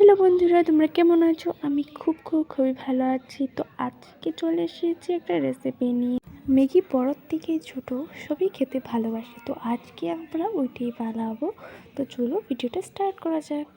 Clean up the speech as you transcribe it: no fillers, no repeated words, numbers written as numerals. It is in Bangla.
হ্যালো বন্ধুরা, তোমরা কেমন আছো? আমি খুবই ভালো আছি। তো আজকে চলে এসেছি একটা রেসিপি নিয়ে। ম্যাগি বড়োর থেকে ছোট সবই খেতে ভালোবাসে, তো আজকে আমরা ওইটাই বানাবো। তো চলো ভিডিওটা স্টার্ট করা যাক।